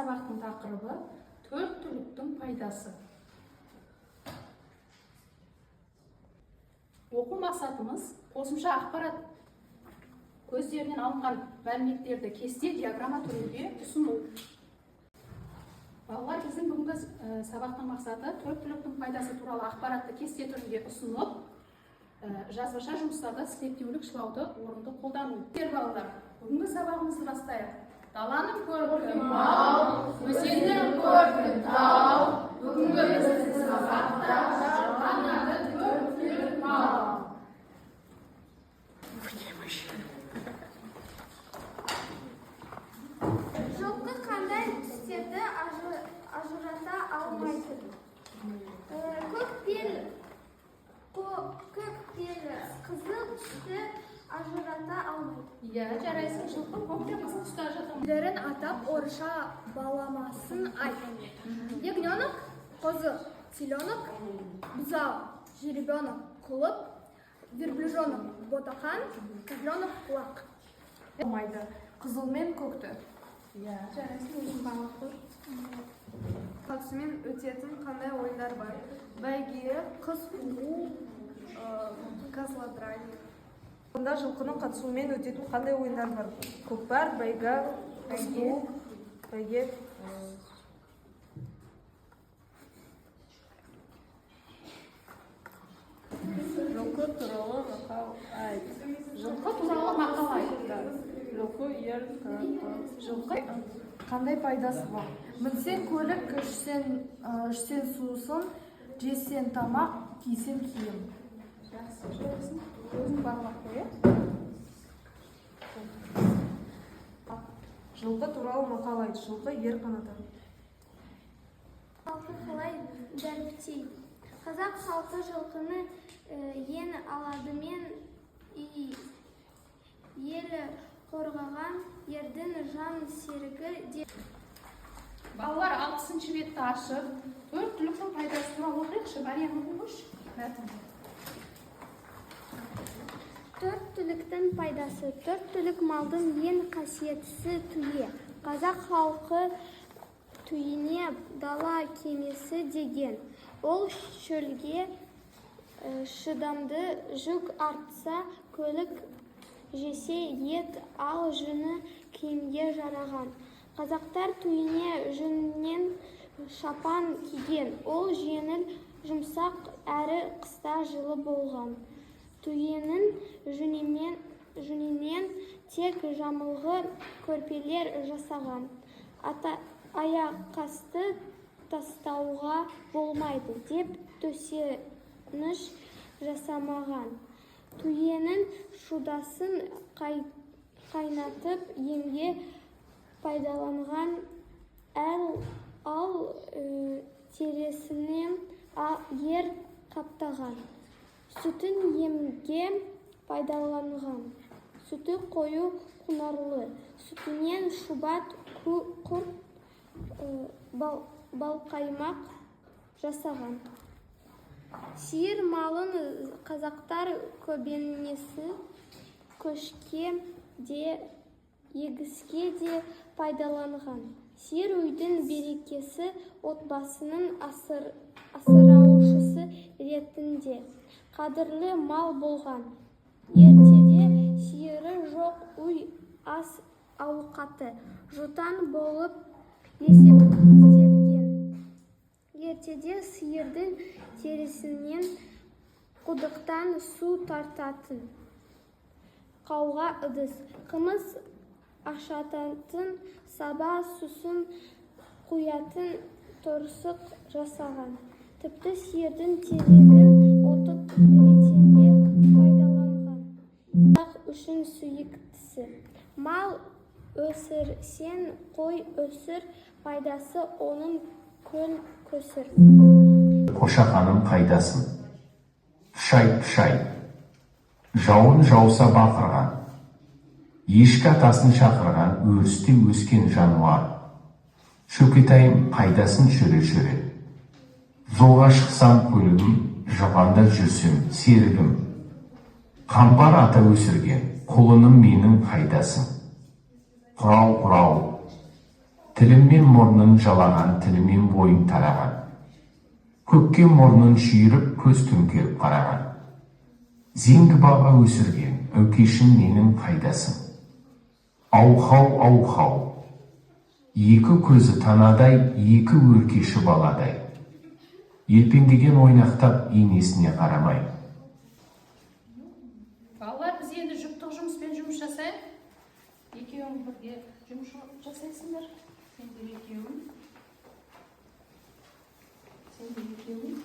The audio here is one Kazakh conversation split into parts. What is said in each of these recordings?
сабақтың тақырыбы төрт түліктің пайдасы. Оқу мақсатымыз қосымша ақпарат көздерінен алынған мәліметтерді кесте диаграмма түрінде ұсыну. Балалар, біздің бүгінгі сабақтың мақсаты төрт түліктің пайдасы туралы ақпаратты кесте түрінде ұсынып, жазбаша жұмыстарда сілептеулік шылауды орынды қолдану. Балалар, бүгінгі сабағымызды бастайық. Даланың көркін мал, өзеннің көркін тау, бүгінгі біздің сабақта жалған аты төрт түлік мал. Жылқы қандай түстерді ажырата алмайды? Көк пел қызыл түсті ажырата алмайды. Иә, жарайсың, жылқы көк пен қызыл түсті ажырата алмайды. Түрлерін атап орысша баламасын айт. Ягненок, козы, теленок, бұзау, жеребенок, құлып, верблюжонок, ботақан, козленок, құлақ. Алмайды. Қызыл мен көкті. Иә, жарайсың, өзің бағалап көр. Қатысымен өтетін қандай ойындар бар? Бәйге, қыз қуу, козлодрание. Онда жылқының қатысуымен өтетін қандай ойындар бар? Көкпар, бәйге, қыз қуу, бәйге. Жылқы туралы мақал айт. Жылқы туралы мақал айт. Жылқы ер Жылқы Қандай пайдасы бар? Мінсең көлік, ішсең сусын, жесең тамақ, кисең киім. жақсы, жарайсың, өзің бағалап қой. Жылқы туралы мақал айт. Жылқы ер қанаты. Халқы қалай дәріптейді? Қазақ халқы жылқыны ең аладымен ел қорғаған ердің жан серігі деп. Балалар 60-шы бетті ашып, төрт түліктің пайдасы туралы оқиықшы, Мариям оқыңызшы. Мәтін. Төрт түліктің пайдасы. Төрт түлік малдың ең қасиеттісі түйе. Қазақ халқы түйене дала кемесі деген. Ол шөлге шыдамды, жүк артса көлік, жесе ет, ал жүні киімге жараған. Қазақтар түйене жүнінен шапан киген. Ол жеңіл, жұмсақ әрі қыста жылы болған. Түйенің жүнінен тек жамылғы көрпелер жасаған. Аяқасты тастауға болмайды деп төсеніш жасамаған. Түйенің шудасын қайнатып емге пайдаланған, ал тересінен ер қаптаған. Сүтін емге пайдаланған. Сүті қою құнарлы. Сүтінен шубат, құрт, балқаймақ жасаған. Сиыр малын қазақтар көбінесе көшке де, егіске де пайдаланған. Сиыр үйдің берекесі, отбасының асыраушысы ретінде қадірлі мал болған. Ертеде сиыры жоқ үй ас ауқаты жұтаң болып есептелген. Ертеде сиырдың терісінен құдықтан су тартатын, қауға ыдыс, қымыз ашататын, саба сусын құятын торсық жасаған. Тіпті сиырдың терегін отық ретінде пайдаланған. Ақ үшін сүйіктісі. Мал өсірсең қой өсір, пайдасы оның көл көсір. Қошақаның қайдасын. Пшай, жауын жауса бақырған. Ешкі атасын шақырған, өрісте өскен жануар. Шөкетайым қайдасын шөре. Жолға шықсам көлігім, жапанда жүрсем серігім. Қамбар ата өсірген, құлыным менің қайдасын. Құрау, тілімен мұрнын жалаған, тілімен бойын тараған, көкке мұрнын шүйіріп, көз төңкеріп қараған. Зеңгі баға өсірген, әукешім менің қайдасың? Аухау, аухау, екі көзі танадай, екі өркеші баладай. Елпеңдеген ойнақтап, енесіне қарамай. Балалар, біз енді жұптық жұмыспен жұмыс жасайық. Екеуің бірге жұмыс жасайсыңдар. Сендер екеуің. Сендер екеуің.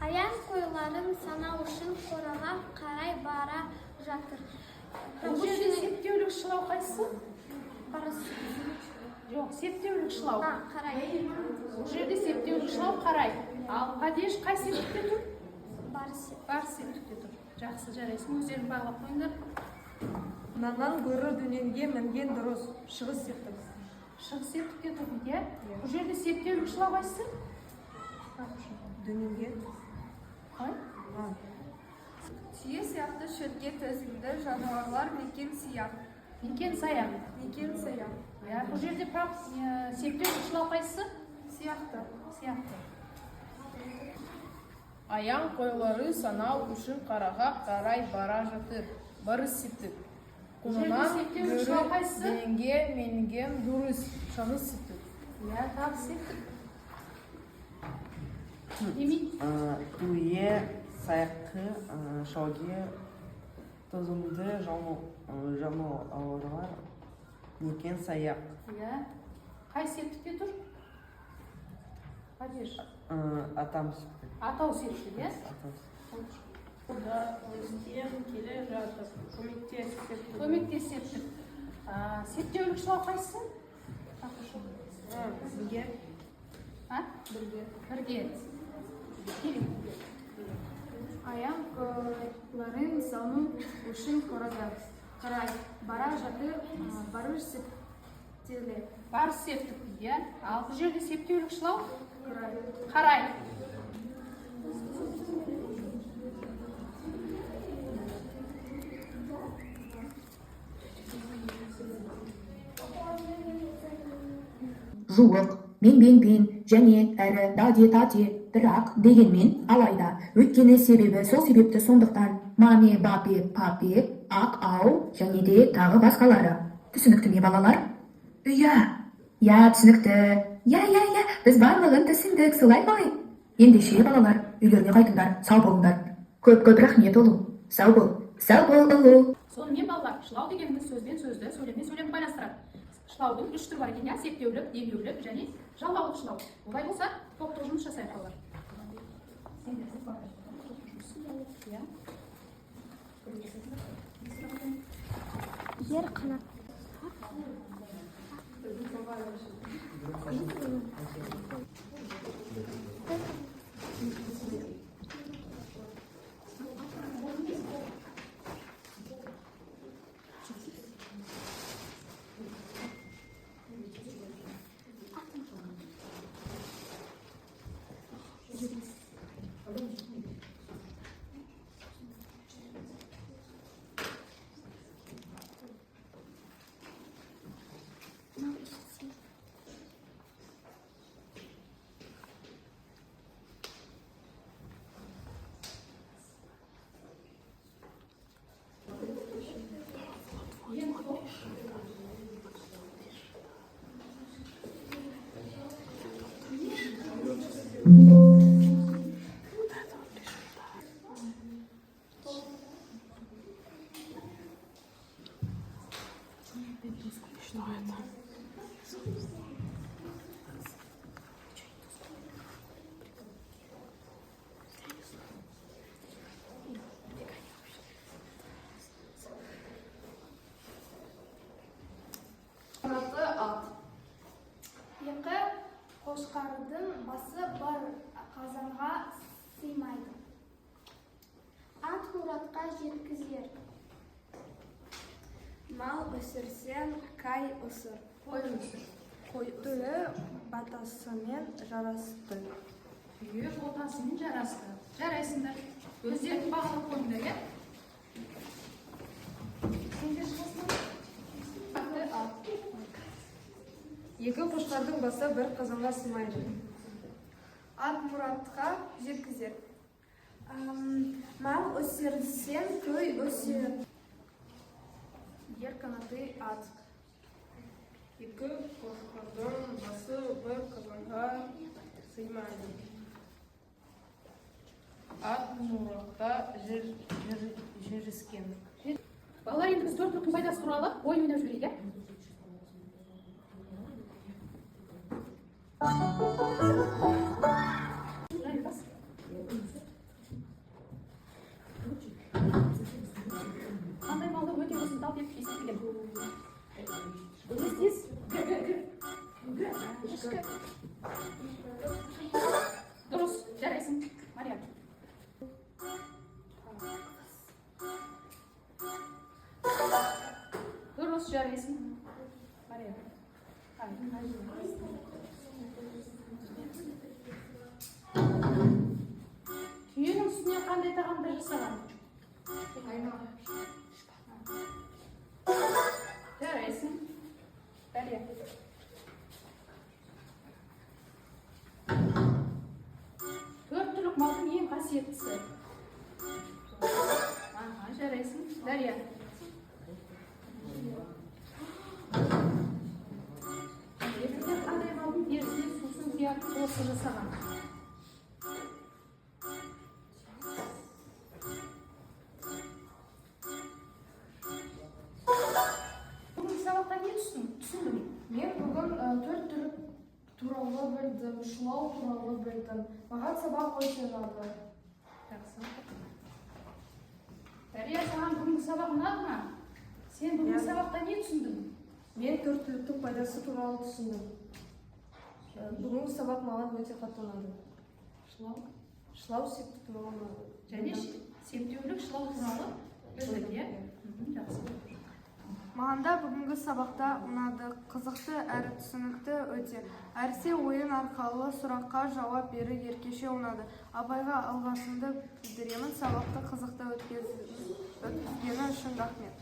Аян қойларын санау үшін қораға қарай бара жатыр. Бұл жерде септеулік шылау қайсысы? Барысы. Жоқ, септеулік шылау. Қарай. Бұл жерде септеулік шылау қарай. Ал Падеш қай септікте тұр? Барысы. Бар септікте тұр. Жақсы, жарайсың. Өздерің бағалап қойыңдар. Мынанан гөрі дөненге мінген дұрыс. Шығыс септік. Шығыс септікте тұр дейді, иә? Бұл жерде септеулік шылау қайсысы? Дөненге. Қай? Түйе сияқты шөлге төзімді жануарлар мекен сияқ. Мекен саяқ. Мекен сияқ. Иә, бұл жерде септеулік шылау қайсысы? Сияқты. Сияқты. Аян қойлары санау үшін қараға қарай бара жатыр. Барыс септік. Құнынан септеулік шылау қайсысы? денге менген дұрыс. Шығыс септік. Иә, тағы септік. Емей? Түйе саяққа шауге төзімді жануарлар мекен саяқ. Иә. Қай септікте тұр? Падеш. Атам септік. Атау септік, иә? Бұда өстен келе жатыр. Көмектес септік. Көмектес септік. Септеулік шылау қайсысы? Бірге. Бірге. Аян қойларын санау үшін қораға қарай бара жатыр. Барыс септелі. Барыс септік дейді, иә? Ал бұл жерде септеулік шылау? Қарай. Жуық, мен, және әрі, даде, бірақ, дегенмен, алайда, өйткені себебі, сол себепті сондықтан, маме, бапе, папе, ақ, ау, және де тағы басқалары. Түсінікті ме, балалар? Иә, түсінікті. Иә, біз барлығын түсіндік, солай ма? Ендеше, балалар, үйлеріне қайтыңдар, сау болыңдар. Көп рахмет, ұлу. Сау бол, ұлу. Сонымен балалар, шылау дегеніміз сөзбен сөзді, сөйлемді байланыстырады. Шылаудың үш түрі бар екен, септеулік, демеулік және жалғаулық шылау. Олай болса, топтық жұмыс жасайық балалар. Жер қанат. Қошқардың басы бір қазанға сыймайды. Ат мұратқа жеткізер. Мал өсірсең, кай өсір. Түйе батасымен жарасты. Түйе ботасымен жарасты. Жарайсыңдар. Өздеріңді бағалап қойыңдар, иә? Сендер шығасыңдар? Екі қошқардың басы бір қазанға сыймайды. Ат мұратқа жеткізер. Мал өсірсең, көй өсер. Ер қанаты ат. Екі қошқардың басы бір қазанға сыймайды. Ат мұратқа жүріскен. Балалар, енді біз төрт түліктің пайдасы туралы ойын ойнап жіберейік, иә? Қандай малды өте осынтал деп есептеген? Естес? Дұрыс, жарайсың, Мария. Дұрыс, жарайсың, Мария. Түйенің үстіне қандай тағамдар жасаған? Жарайсың, Дария. Төрт түлік малдың ең қасиеттісі. Жарайсың, Дария. Ертеде қандай малдың терісіне сусын сиятын қосы жасаған? Мен бүгін төрт түлік туралы білдім, шылау туралы білдім. Маған сабақ өте ұнады. Дария, саған бүгінгі сабақ ұнады ма? Сен бүгінгі сабақта не түсіндің? Мен төрт түліктің пайдасы туралы түсіндім. Бүгінгі сабақ маған өте қатты ұнады. Шылау септі туралы ұнады. Және септеулік шылау туралы білдік, иә? Жақсы. Маған да бүгінгі сабақта ұнады, қызықты әрі түсінікті өте. Әрсе ойын арқылы сұраққа жауап беру ерекше ұнады. Абайға алғысымды білдіремін, сабақты қызықты өткізгені үшін рахмет.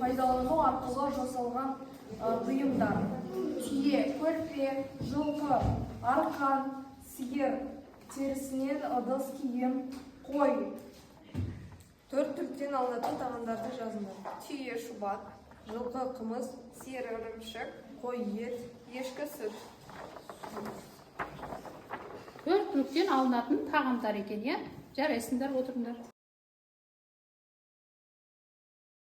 Пайдалану арқылы жасалған бұйымдар. Түйе, көрпе, жылқы, арқан, сиыр, терісінен ыдыс киім, қой. Төрт түліктен алынатын тағамдарды жазыңдар. Түйе шұбат, Жылқы қымыз, сиыр ірімшік, қой ет, ешкі сүт. Төрт түліктен алынатын тағамдар екен, иә? Жарайсыңдар, отырыңдар.